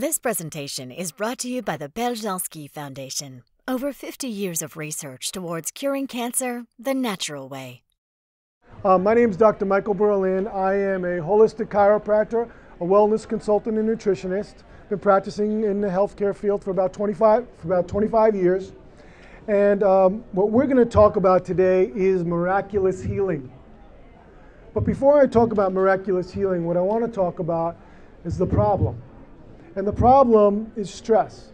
This presentation is brought to you by the Beljanski Foundation. Over 50 years of research towards curing cancer the natural way. My name is Dr. Michael Berlin. I am a holistic chiropractor, a wellness consultant and nutritionist. Been practicing in the healthcare field for about 25 years. And what we're going to talk about today is miraculous healing. But before I talk about miraculous healing, what I want to talk about is the problem. And the problem is stress.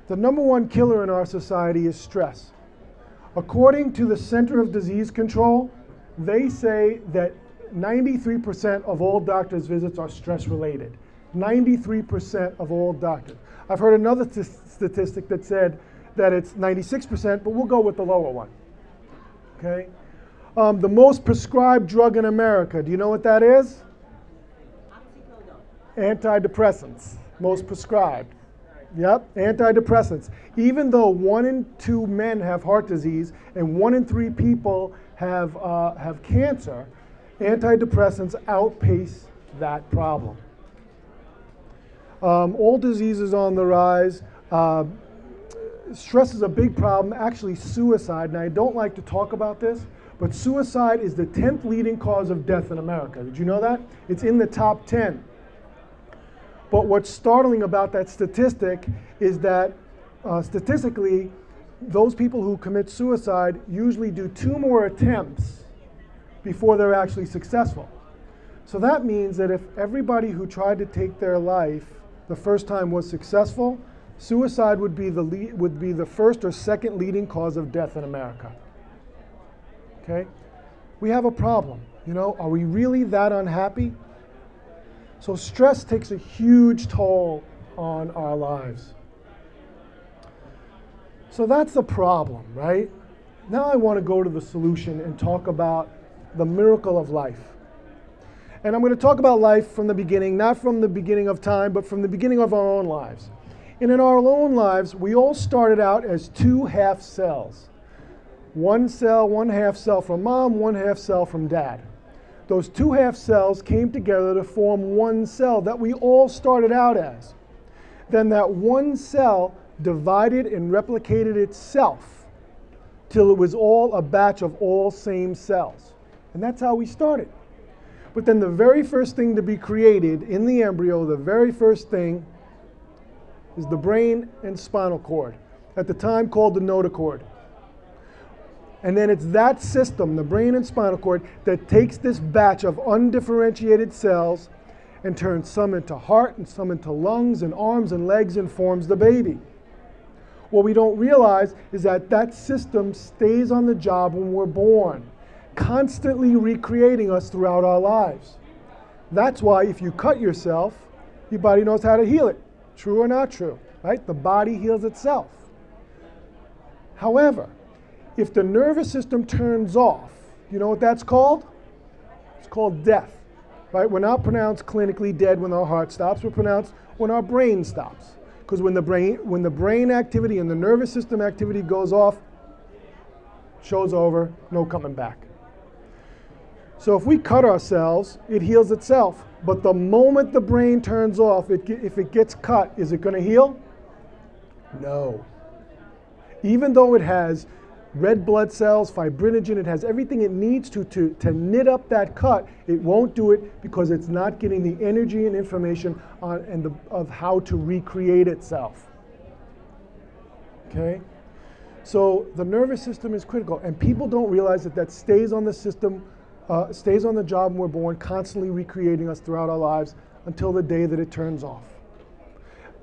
The number one killer in our society is stress. According to the Center of Disease Control, they say that 93% of all doctors' visits are stress-related. 93% of all doctors. I've heard another statistic that said that it's 96%, but we'll go with the lower one. Okay? The most prescribed drug in America, do you know what that is? Antidepressants. Most prescribed. Yep, antidepressants. Even though 1 in 2 men have heart disease and 1 in 3 people have cancer, antidepressants outpace that problem. All diseases on the rise. Stress is a big problem, actually suicide, and I don't like to talk about this, but suicide is the 10th leading cause of death in America. Did you know that? It's in the top 10. But what's startling about that statistic is that statistically, those people who commit suicide usually do 2 more attempts before they're actually successful. So that means that if everybody who tried to take their life the first time was successful, suicide would be the first or second leading cause of death in America. Okay? We have a problem. You know, are we really that unhappy? So stress takes a huge toll on our lives. So that's the problem, right? Now I want to go to the solution and talk about the miracle of life. And I'm going to talk about life from the beginning, not from the beginning of time, but from the beginning of our own lives. And in our own lives, we all started out as 2 half cells. 1 cell, 1 half cell from mom, 1 half cell from dad. Those 2 half cells came together to form 1 cell that we all started out as. Then that 1 cell divided and replicated itself till it was all a batch of all same cells. And that's how we started. But then the very first thing to be created in the embryo, the very first thing, is the brain and spinal cord, at the time called the notochord. And then it's that system, the brain and spinal cord, that takes this batch of undifferentiated cells and turns some into heart and some into lungs and arms and legs and forms the baby. What we don't realize is that that system stays on the job when we're born, constantly recreating us throughout our lives. That's why if you cut yourself, your body knows how to heal it. True or not true, right? The body heals itself. However, if the nervous system turns off, you know what that's called? It's called death, right? We're not pronounced clinically dead when our heart stops. We're pronounced when our brain stops. Because when the brain activity and the nervous system activity goes off, show's over, no coming back. So if we cut ourselves, it heals itself. But the moment the brain turns off, if it gets cut, is it going to heal? No. Even though it has red blood cells, fibrinogen, it has everything it needs to knit up that cut, it won't do it because it's not getting the energy and information of how to recreate itself. Okay? So the nervous system is critical, and people don't realize that stays on the system, stays on the job when we're born, constantly recreating us throughout our lives until the day that it turns off.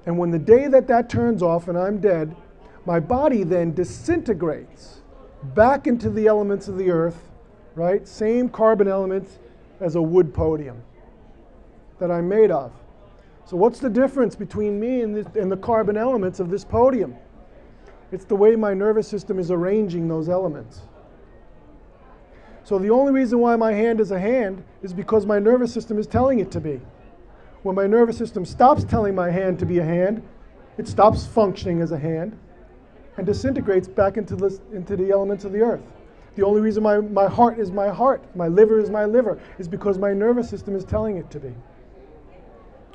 And when the day that turns off and I'm dead, my body then disintegrates back into the elements of the earth, right? Same carbon elements as a wood podium that I'm made of. So what's the difference between me and the carbon elements of this podium? It's the way my nervous system is arranging those elements. So the only reason why my hand is a hand is because my nervous system is telling it to be. When my nervous system stops telling my hand to be a hand, it stops functioning as a hand and disintegrates back into the elements of the earth. The only reason my heart is my heart, my liver is my liver, is because my nervous system is telling it to be.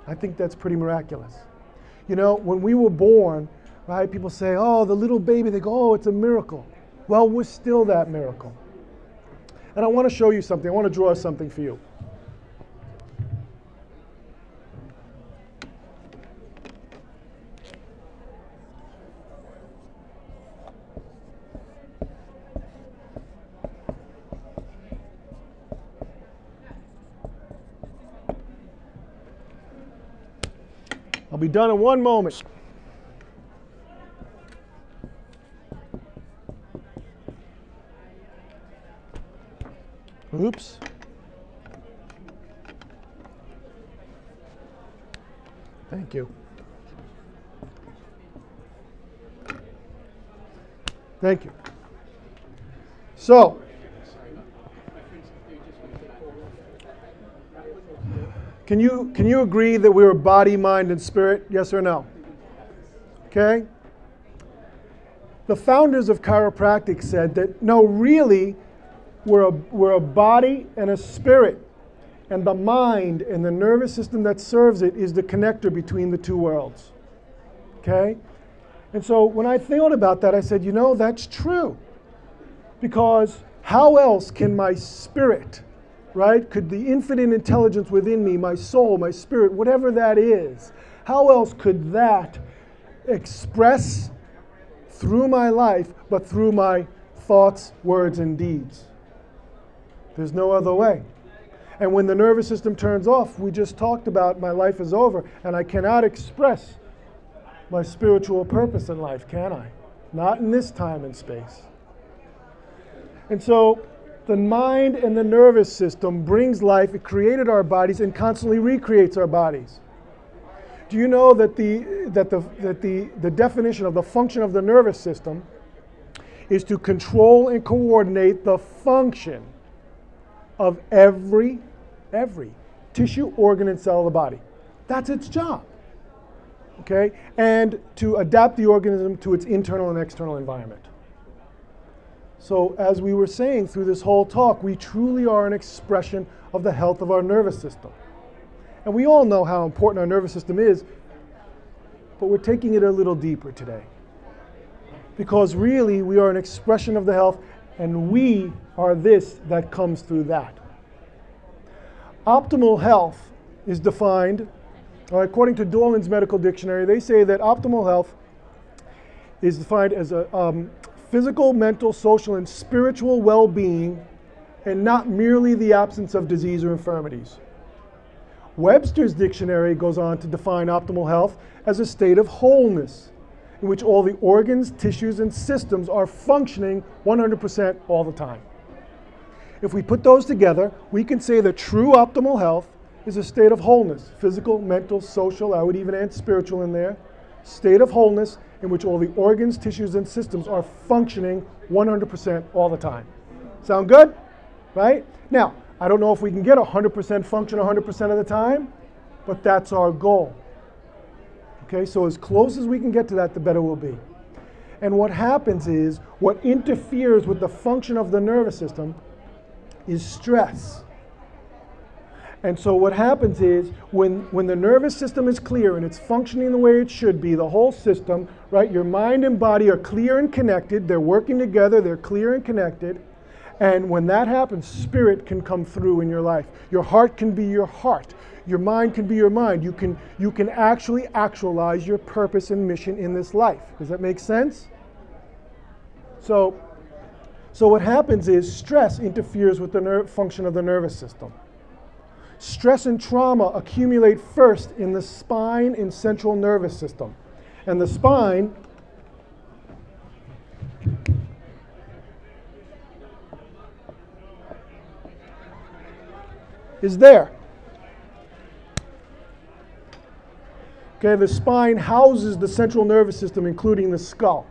I think that's pretty miraculous. You know, when we were born, right, people say, oh, the little baby, they go, oh, it's a miracle. Well, we're still that miracle. And I want to show you something. I want to draw something for you. I'll be done in one moment. Oops. Thank you. Thank you. So, can you agree that we're body, mind, and spirit? Yes or no? Okay? The founders of chiropractic said that, no, really, we're a body and a spirit. And the mind and the nervous system that serves it is the connector between the two worlds. Okay? And so when I thought about that, I said, you know, that's true. Because how else can my spirit, right? Could the infinite intelligence within me, my soul, my spirit, whatever that is, how else could that express through my life, but through my thoughts, words, and deeds? There's no other way. And when the nervous system turns off, we just talked about my life is over, and I cannot express my spiritual purpose in life, can I? Not in this time and space. And so the mind and the nervous system brings life. It created our bodies and constantly recreates our bodies. Do you know that the definition of the function of the nervous system is to control and coordinate the function of every tissue, organ, and cell of the body? That's its job. Okay? And to adapt the organism to its internal and external environment. So as we were saying through this whole talk, we truly are an expression of the health of our nervous system. And we all know how important our nervous system is, but we're taking it a little deeper today. Because really, we are an expression of the health, and we are this that comes through that. Optimal health is defined, according to Dolan's Medical Dictionary, they say that optimal health is defined as a physical, mental, social, and spiritual well-being, and not merely the absence of disease or infirmities. Webster's dictionary goes on to define optimal health as a state of wholeness, in which all the organs, tissues, and systems are functioning 100% all the time. If we put those together, we can say that true optimal health is a state of wholeness, physical, mental, social, I would even add spiritual in there, state of wholeness in which all the organs, tissues, and systems are functioning 100% all the time. Sound good? Right? Now, I don't know if we can get 100% function 100% of the time, but that's our goal. Okay, so as close as we can get to that, the better we'll be. And what happens is, what interferes with the function of the nervous system is stress. And so what happens is, when the nervous system is clear and it's functioning the way it should be, the whole system, right, your mind and body are clear and connected, they're working together, they're clear and connected, and when that happens, spirit can come through in your life. Your heart can be your heart. Your mind can be your mind. You can actually actualize your purpose and mission in this life. Does that make sense? So what happens is, stress interferes with the function of the nervous system. Stress and trauma accumulate first in the spine and central nervous system. And the spine is there. Okay, the spine houses the central nervous system, including the skull.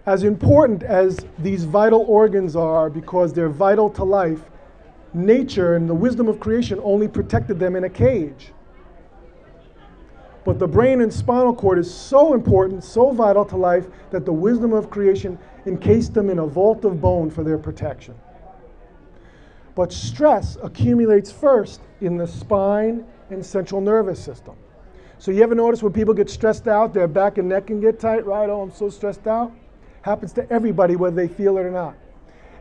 As important as these vital organs are, because they're vital to life, nature and the wisdom of creation only protected them in a cage. But the brain and spinal cord is so important, so vital to life, that the wisdom of creation encased them in a vault of bone for their protection. But stress accumulates first in the spine and central nervous system. So you ever notice when people get stressed out, their back and neck can get tight, right? Oh, I'm so stressed out. Happens to everybody whether they feel it or not.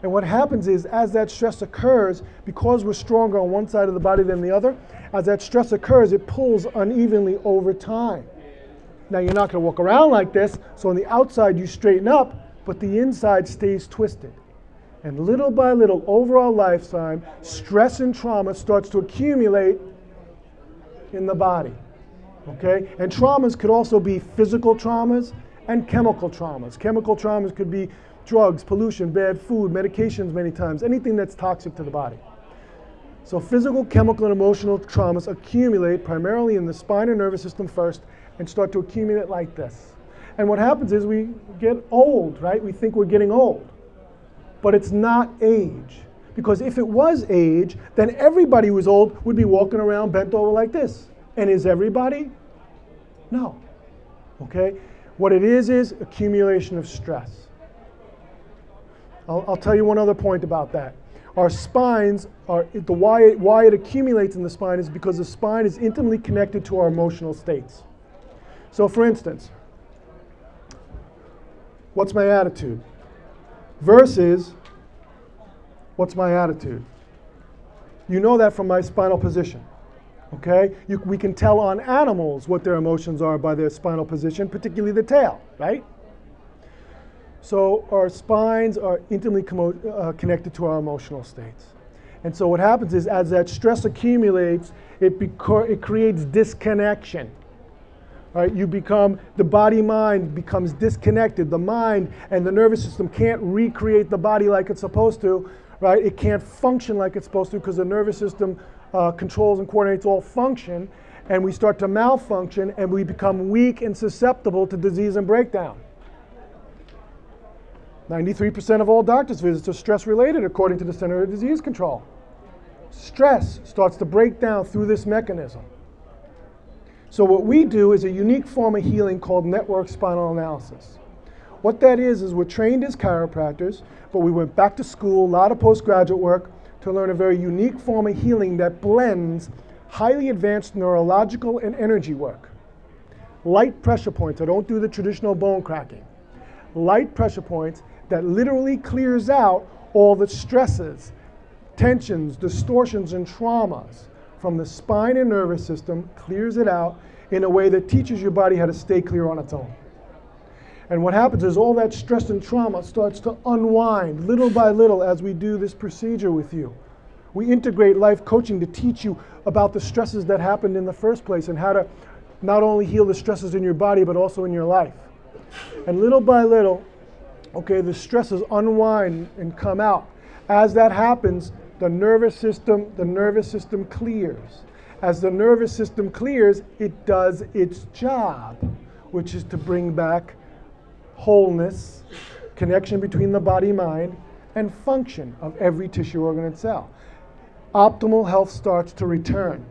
And what happens is, as that stress occurs, because we're stronger on one side of the body than the other, as that stress occurs, it pulls unevenly over time. Now, you're not going to walk around like this, so on the outside you straighten up, but the inside stays twisted. And little by little, over our lifetime, stress and trauma starts to accumulate in the body. Okay? And traumas could also be physical traumas and chemical traumas. Chemical traumas could be drugs, pollution, bad food, medications many times, anything that's toxic to the body. So physical, chemical, and emotional traumas accumulate primarily in the spine and nervous system first and start to accumulate like this. And what happens is we get old, right? We think we're getting old. But it's not age. Because if it was age, then everybody who was old would be walking around bent over like this. And is everybody? No. Okay? What it is accumulation of stress. I'll tell you one other point about that. Our spines why it accumulates in the spine is because the spine is intimately connected to our emotional states. So for instance, what's my attitude? Versus, what's my attitude? You know that from my spinal position. Okay? We can tell on animals what their emotions are by their spinal position, particularly the tail, right? So our spines are intimately connected to our emotional states. And so what happens is, as that stress accumulates, it creates disconnection. Right? The body-mind becomes disconnected. The mind and the nervous system can't recreate the body like it's supposed to. Right? It can't function like it's supposed to because the nervous system controls and coordinates all function. And we start to malfunction and we become weak and susceptible to disease and breakdown. 93% of all doctor's visits are stress-related, according to the Center of Disease Control. Stress starts to break down through this mechanism. So what we do is a unique form of healing called network spinal analysis. What that is we're trained as chiropractors, but we went back to school, a lot of postgraduate work, to learn a very unique form of healing that blends highly advanced neurological and energy work. Light pressure points. I don't do the traditional bone cracking. Light pressure points that literally clears out all the stresses, tensions, distortions, and traumas from the spine and nervous system, clears it out in a way that teaches your body how to stay clear on its own. And what happens is all that stress and trauma starts to unwind little by little as we do this procedure with you. We integrate life coaching to teach you about the stresses that happened in the first place and how to not only heal the stresses in your body but also in your life. And little by little, okay, the stresses unwind and come out. As that happens, the nervous system clears. As the nervous system clears, it does its job, which is to bring back wholeness, connection between the body, mind, and function of every tissue, organ, and cell. Optimal health starts to return.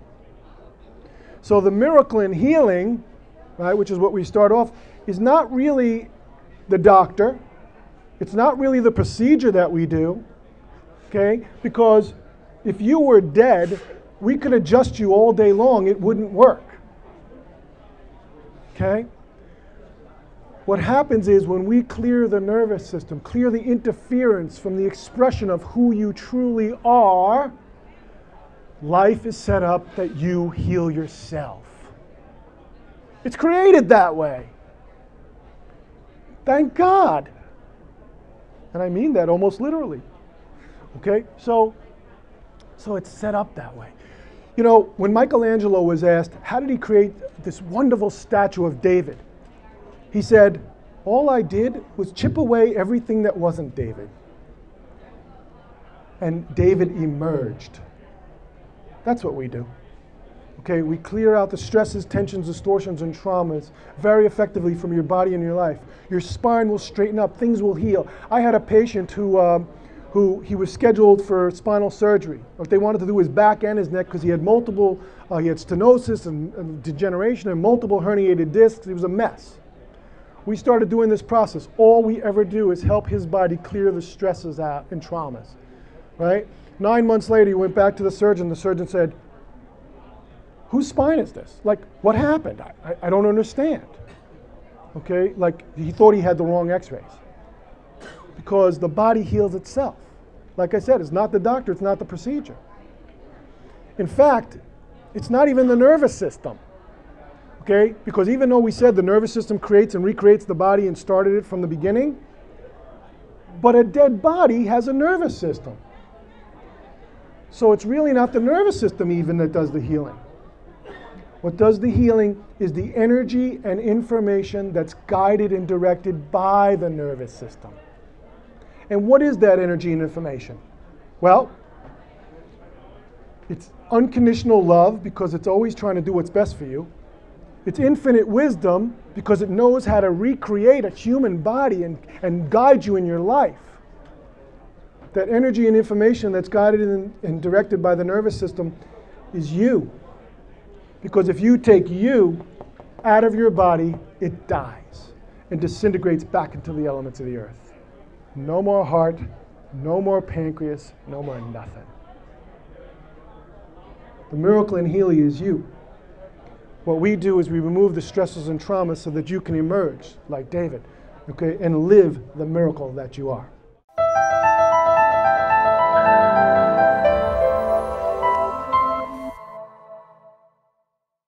So the miracle in healing, right, which is what we start off, is not really the doctor. It's not really the procedure that we do, okay? Because if you were dead, we could adjust you all day long. It wouldn't work, okay? What happens is when we clear the nervous system, clear the interference from the expression of who you truly are, life is set up that you heal yourself. It's created that way. Thank God. And I mean that almost literally. Okay? So it's set up that way. You know, when Michelangelo was asked, how did he create this wonderful statue of David? He said, all I did was chip away everything that wasn't David. And David emerged. That's what we do. Okay, we clear out the stresses, tensions, distortions, and traumas very effectively from your body and your life. Your spine will straighten up, things will heal. I had a patient who he was scheduled for spinal surgery. What they wanted to do was back and his neck because he had multiple, he had stenosis and degeneration and multiple herniated discs. It was a mess. We started doing this process. All we ever do is help his body clear the stresses out and traumas, right? 9 months later, he went back to the surgeon. The surgeon said, whose spine is this? Like, what happened? I don't understand. Okay, like he thought he had the wrong x-rays. Because the body heals itself. Like I said, it's not the doctor, it's not the procedure. In fact, it's not even the nervous system. Okay, because even though we said the nervous system creates and recreates the body and started it from the beginning, but a dead body has a nervous system. So it's really not the nervous system even that does the healing. What does the healing is the energy and information that's guided and directed by the nervous system. And what is that energy and information? Well, it's unconditional love because it's always trying to do what's best for you. It's infinite wisdom because it knows how to recreate a human body and guide you in your life. That energy and information that's guided and directed by the nervous system is you. Because if you take you out of your body, it dies and disintegrates back into the elements of the earth. No more heart, no more pancreas, no more nothing. The miracle in healing is you. What we do is we remove the stresses and traumas so that you can emerge like David, okay, and live the miracle that you are.